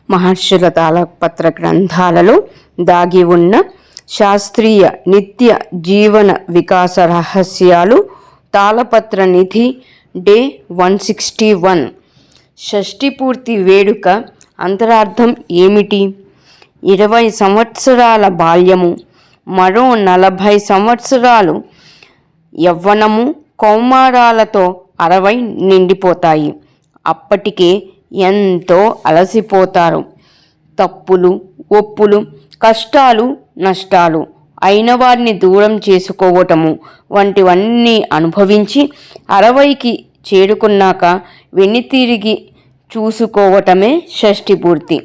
మహర్షుల తాళపత్ర గ్రంథాలలో దాగి ఉన్న శాస్త్రీయ నిత్య జీవన వికాస రహస్యాలు. తాళపత్ర నిధి డే 161. షష్ఠి పూర్తి వేడుక అంతరార్థం ఏమిటి? 20 సంవత్సరాల బాల్యము, మరో 40 సంవత్సరాలు యవ్వనము, కౌమారాలతో 60 నిండిపోతాయి. అప్పటికే ఎంతో అలసిపోతారు. తప్పులు, ఒప్పులు, కష్టాలు, నష్టాలు అయిన వారిని దూరం చేసుకోవటము వంటివన్నీ అనుభవించి 60కి చేరుకున్నాక వెనుతిరిగి చూసుకోవటమే షష్ఠి పూర్తి.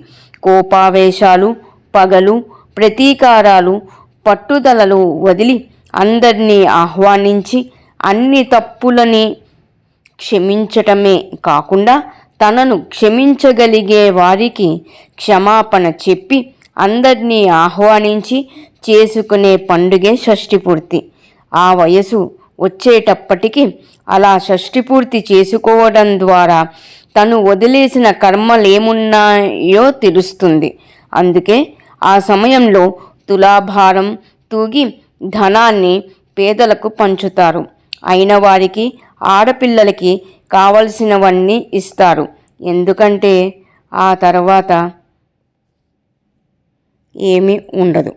కోపావేశాలు, పగలు, ప్రతీకారాలు, పట్టుదలలు వదిలి అందరినీ ఆహ్వానించి అన్ని తప్పులని క్షమించటమే కాకుండా తనను క్షమించగలిగే వారికి క్షమాపణ చెప్పి అందరినీ ఆహ్వానించి చేసుకునే పండుగే షష్ఠి పూర్తి. ఆ వయసు వచ్చేటప్పటికి అలా షష్ఠి పూర్తి చేసుకోవడం ద్వారా తను వదిలేసిన కర్మలేమున్నాయో తెలుస్తుంది. అందుకే ఆ సమయంలో తులాభారం తూగి ధనాన్ని పేదలకు పంచుతారు. అయిన వారికి, ఆడపిల్లలకి కావలసినవన్నీ ఇస్తారు. ఎందుకంటే ఆ తర్వాత ఏమీ ఉండదు.